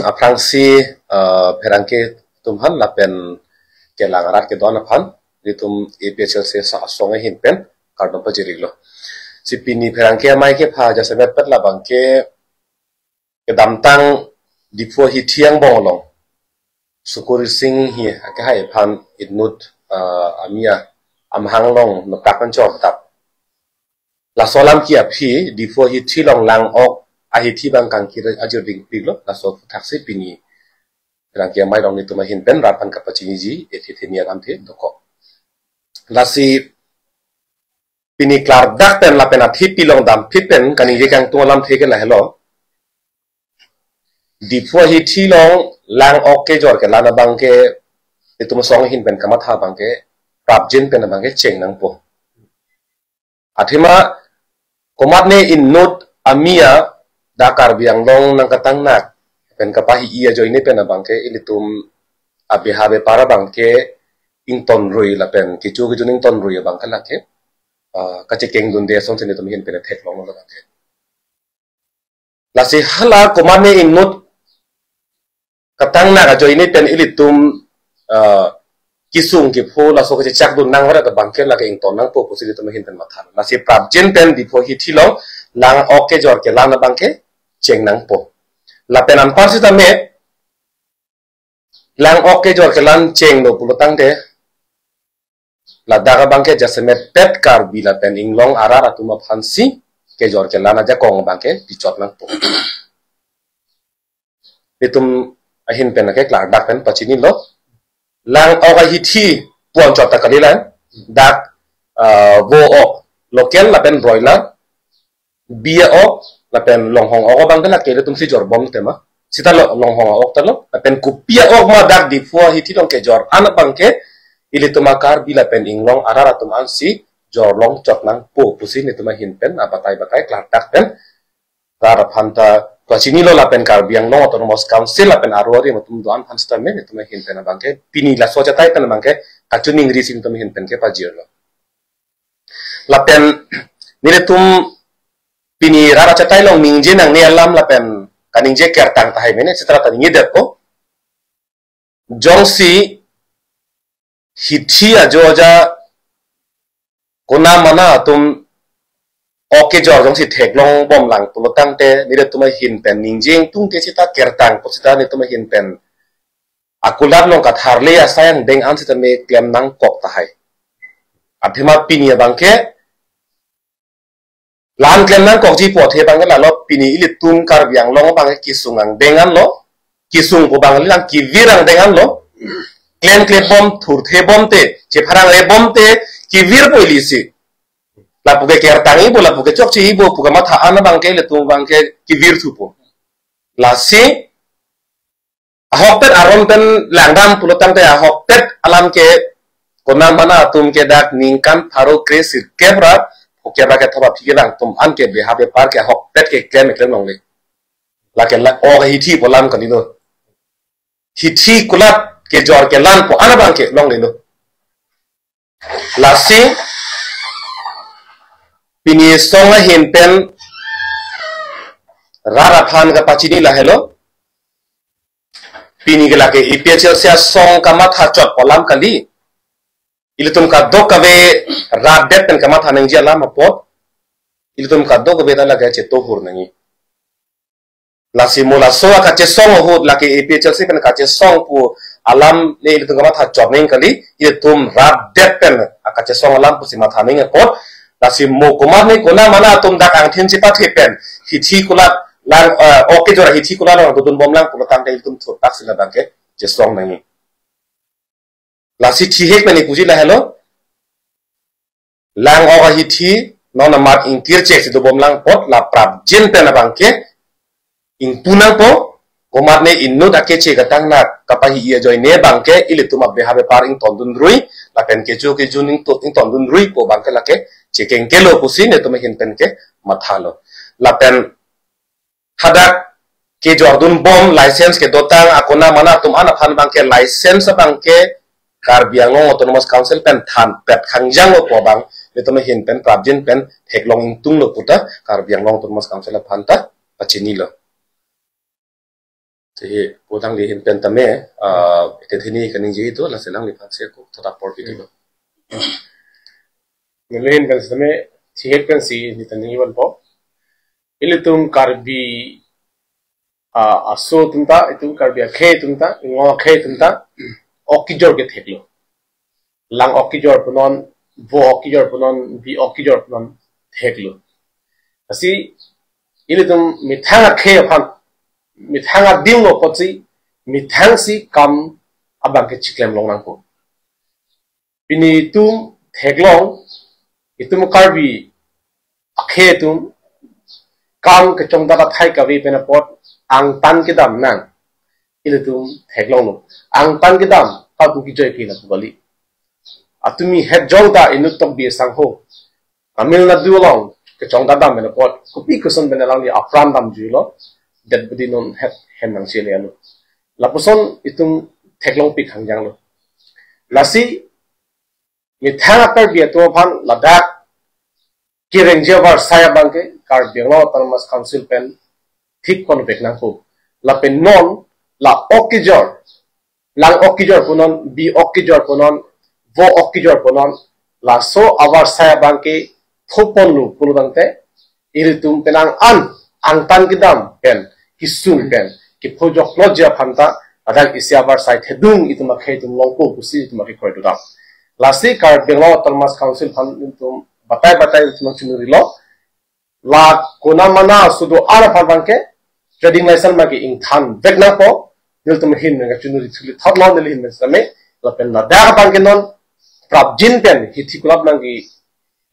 Aprangsi perangke tumhan lapen ke langarat ke dona phan ditum EPHL se sa songa hinpen kardom pajiriglo si pini perangke mai ke pha jase met pet labang ke damtang dipo hi thiang bonglong sukur sing hi ka hai phan idnut amia amhang long no kapan chok tap la solam ki aphi dipo hi thilong lang ok ahithi bang kang kira ajur ding piglo la so taksi pini rangkia mai dong itu mahin pen rapan kapacini ji ethithenia amthe doko lasi pini klar dak pen la pen athi pilong dam phipen kani je kang tualam theke la hello dipho hi thilong lang okke jor ke lana bangke itu song hin pen kamatha bangke prapjin pen bangke cheng nang po athima komat ne in note amia dakar biang long nang katang nak pen kapahi iya jo ini pen bangke ilitum abe habe para bangke ington rui la pen kichu kichu ington rui bangke la ke kachikeng dunde son sene tum hin pen thek long la bangke la si hala komane inut katang na jo ini pen ilitum kisung ki pho la so ke chak dun nang wara ka bangke la ke ington nang po pusi tum hin pen mathan la si prapjen pen dipo hi thilong lang oke jor ke lana bangke cheng nang po la penan parsi tame lang oke jor ke lan cheng no pulotang de la daga bangke jasemet pet kar bila pen inglong arara tuma phansi ke jor ke lana ja kong bangke pichot nang po pitum ahin pen ke klar dak pen pachini lo lang oga hithi puan chot ta kalilan dak vo o local la pen broiler bia o la pen longhong o bang la ke tum si jor bom tema sita longhong o talo la pen kupia o ma dak di fo hithi dong ke jor an bangke ili tumakar bila pen inglong arara tum ansi jor long chot nang po pusi ni tuma hin pen apatai bakai klar dak pen rara phanta pachini lo la pen kar biang no autonomous council la pen arori matum doan phansta me ni tuma hin pen bangke pini la soja tai pen bangke kachuning rising tum hin pen ke pajir lo la pen ni tum pini rara chatai long ningje nang ni alam la pen kaningje ker tang tai mene setelah tadi ngidet ko jongsi hithi ajo aja kona mana tum oke jor jongsi theklong bom lang pulotang te ni tuma hin pen ningjing tung te sita ker tang ko sita ni tuma hin pen akulat long kat harle ya sayang deng an sita me klem nang kok tahai athima pini bangke lan klem nang kok ji po the bang la lo pini ili tum kar biang long bang kisungang dengan lo kisung ko bang lang ki virang dengan lo klem bom thur the bom te che pharang re bom te ki vir po ilisi la puke ker tangi bo la puke chok chi bo puka ma tha an bang ke le tum bang ke ki vir thu po la si ahok aron pen langdam pulotang te ahok alam ke kona mana tum ke dak ningkan pharo kresir kebra oke rakyat thaba pikiran tum an ke behabe par ke hok pet ke klem long le la ke la o hithi polam kan do hithi kulat ke jor ke lan po ana bang ke long le do la si pini songa hin pen rara phan ga pachini la hello pini ke la ke EPHL se song kama tha chot polam kali ilitum ka do kabe rat det pen kama thanang ji alam pot ilitum ka do kabe dala ga che to hur nangi lasi mola so ka che song ho la ke EPHL se pen ka che song pu alam ne ilitum kama tha chot ning kali ilitum rat det pen ka che song alam pu si ma thaning pot lasi mo kumar ne kona mana tum dak ang thin chipa the pen hithi kulat lang oke jora hithi kulat lo dun bom lang pu tang te ilitum thot tak sila bangke che song nangi lasi thi hek mani kuji la hello lang oga hithi nona mat ingkir cek sido bom lang pot la prap jin pen bangke ing punang po komat ne innu dake che gatang na kapahi iya joy ne bangke ilitum abbe habe par ing tondun rui la pen kecho ke juning to ing tondun rui po bangke la ke chekeng kelo pusin ne tum hin pen ke mathalo la pen hadak ke jordun bom license ke dotang akona mana tum ana phan bangke license bangke kar biang autonomous council pen than pet khangjang lo po bang itu hin pen prabjin pen heklong tung lo puta kar biang long autonomous council phanta pachini lo thì cô đang đi hiện bên tầm mẹ cái thế này cái gì đó là sẽ làm việc sẽ có thật là bổ video mình lên bên tầm mẹ thì hết bên gì thì tận những vấn bộ ilitum karbi aso tumta itu karbi khe tumta ngo khe tumta okijor ke theklo lang okijor punon vo okijor punon bi okijor punon theklo asi ilitum mithanga khe phan mithanga dinglo kochi mithang si kam abang ke chiklem longnang ko bini tum theklong itum karbi khe tum kam ke chong da thai ka vi pena pot ang tan ke dam nang ilitum theklong no ang tan ke dam ka tu ki joy ki na tu bali atumi het jong da inut tok bi sang ho amil na du long ke chong da dam pena pot kupi kuson pena lang ni afran dam ju lo dat budi non het hen nang che le lo la puson itum theklong pi khang jang lo lasi mi thanga per bi to phan ladak kireng jabar saya bangke kar bianglo tarmas council pen thik kon bekna ko la pen non la okijor lang okijor punon bi okijor punon vo okijor punon la so avar saya bangke thopon lu pulbangte iritum penang an angtan kidam pen kisung pen ki phojok lojja phanta adang isiavar sai thedung ituma khaitum longko kusi ituma ki khoi dudam lasi kar bianglo tarmas council phan itum batai ituma chunuri lo la kona mana sudo ara phalbangke trading license magi ing than vekna po nil tum hin nga chunuri thuli thotlo nil hin same la pen na da bangke non prap jin pen hithi kulap mangi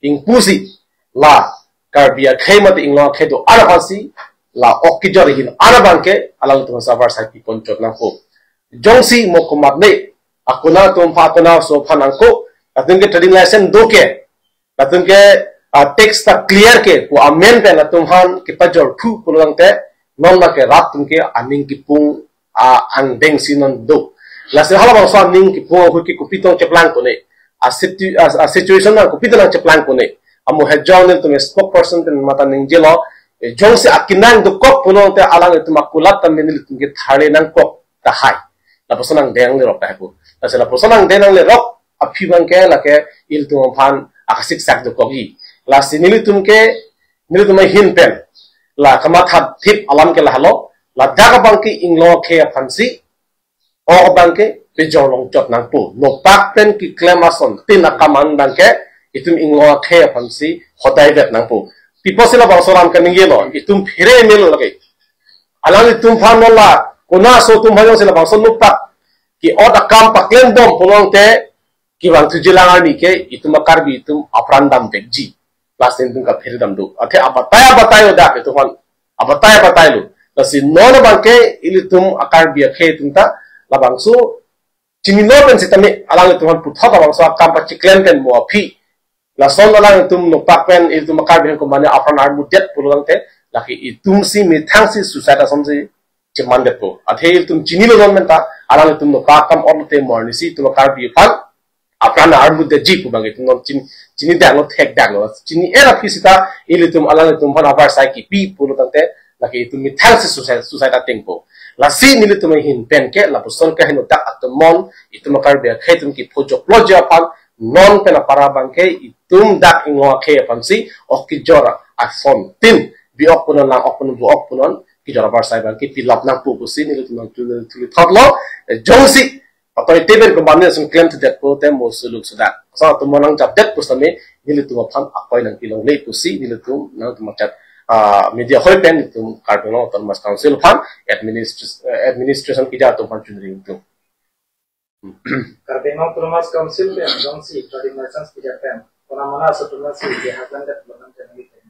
ing pusi la karbia khaimati ing lo khedo ara phasi la okijor hin ara bangke alal tum sabar sai pi konchot na po jongsi mokumat ne akuna tum pha kona so phanang ko atun ke trading license doke atun ke text ta clear ke ko amen pe na tumhan ki pajor thu pulang te non ma ke rat tum ke aning ki pung ang deng sinon do la se hala bang so aning ki pung hu ki kupitong cheplang ko ne a situation na kupitong cheplang ko ne amu he journal tum spokesperson ten mata ning jelo jong se akinang do kok pulang te alang tum akulat tam menil tum ke thale nang kok ta hai la posonang deng le rok ta ko la se la posonang deng le rok api bang ke la ke il tum phan akasik sak do kogi la sinili tumke nili tumai hin pen la kama that thip alam ke la halo la daga bangki inglo khe phansi o bangke pe jolong chot nang pu no pak pen ki klemason tin akaman bangke itum inglo khe phansi hodai vet nang pu pipo sila bangsoram kan ngelo itum phire mil lage alang itum phan la kona so tum hayo sila bangson no pak ki od akam paklen dom polong te ki bang tujilangar ni ke itum akarbi itum aprandam bekji Lasin tung ka phir dam du athe abataya da ke tuhan abataya lu lasin non bangke ilitum akar bia khe tumta labang su chini no pen sitame alang tuhan putha da bang so kam pa chiklen ken mo phi la son alang tum no pak pen ilitum akar bia ko mane afan ar mudet pulang te laki itum si mi thang si suicide somji cheman de po athe ilitum chini lo non menta alang tum no pak kam on te morni si tum akar bia phan apana ar mudet ji ku bang tum non chini dak lo thek dak lo chini era fisita ilitum alang tum phan avar sai ki pi pulu tante laki itum mi thang si suicide atengpo la si nilitum hin pen ke la puson ka hinu dak atomon itum akar bia khaitum ki phojok loja phan non pena para bangke itum dak ingo khe phan si okijora afon tin bi okunon lang okunon bu okunon ki jora bar sai bangke pilap nang pu si nilitum tuli thotlo jongsi atau teben kembali langsung claim to that po tem mo suluk sudah so to monang jab det pusame nilitum phan akoy nang ilong le pusi nilitum nang tumacat media hoi pen tum karbono tarmas council phan administration ki ja to phan chunring tum karbono tarmas council pe jongsi trading license ki ja pen kona mana satuna si je hakan dat lonan channel pen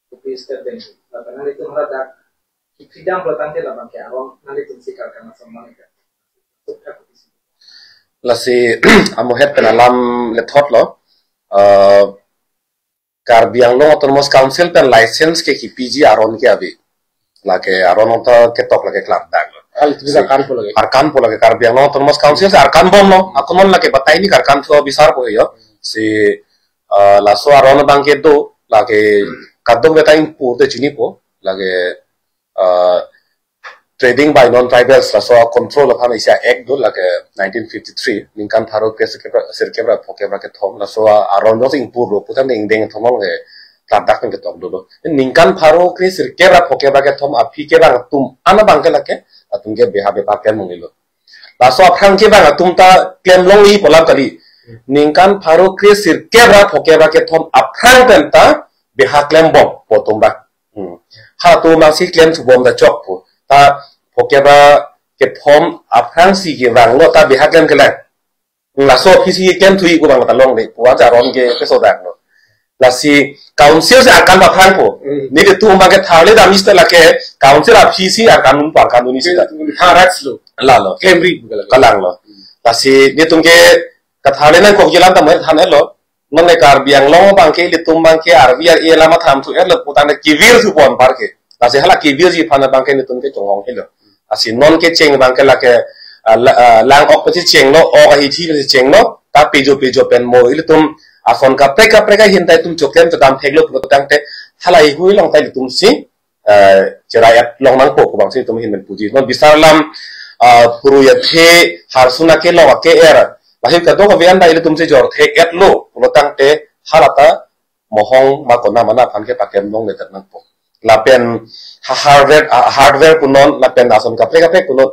to please step den la banali tum hara dak freedom protante la banke aron nalitum si karkana sammanika lasi amo het pen alam le thot lo karbiang lo tarmas council pen license ke ki pg aron ke abi lake aron to ke tok lake klap dak al bisa kan po lage arkan po lage karbiang lo tarmas council se arkan bom lo akumon lake batai ni karkan to bisar po yo si laso aron bangke do lake kadong betain po te chini po lage trading by non-tribals la so control of Malaysia Act do like 1953 ningkan tharo ke sirkebra phokebra ke thom la so around no sing puro putan ding ding thomong le tadak ke tom do ningkan tharo ke sirkebra phokebra ke thom aphi ke bang tum ana bang ke lake atum ke beha be pa ken mongilo la so aphang ke bang tum ta ken longi polam kali ningkan tharo ke sirkebra phokebra ke thom aphang kan ta beha klem bom potom ba ha tu mang si klem chu bom da chok pu ta phokebra ke thom aphang si ke wang lo ta beha klem ke la la so pc klem thui ko bang ta long le puwa ja ron ke so dak no la si council se akan ba phang po ni de tu ma ke thale da mister la ke council a pc akan nun pa kan ni se ha rats lo la lo kemri kalang lo la si ni tum ke ka thale na ko yelan ta mer thane lo nang le kar biang long bang ke le tum bang ke ar biar e lama tham tu er lo putan ke vir su bon par ke la se hala ke vir ji phana bang ke ni tum ke chong he lo asi non ke cheng bang ke la ke lang ok pe cheng lo o hi thi le cheng lo ta pejo pen mo ile tum afon ka preka hintai tum chokem to dam theglo pu tang te halai hui long tai tum si cerayat long mang po ko bang si tum hin men puji non bisar lam puru ya the harsuna ke lo ke era lahir ka do ka vian dai ile tum se jor the et lo pu tang te halata mohong ma ko na mana phan ke pakem long le tat nang po la pen hardware punon la pen ason ka preka punon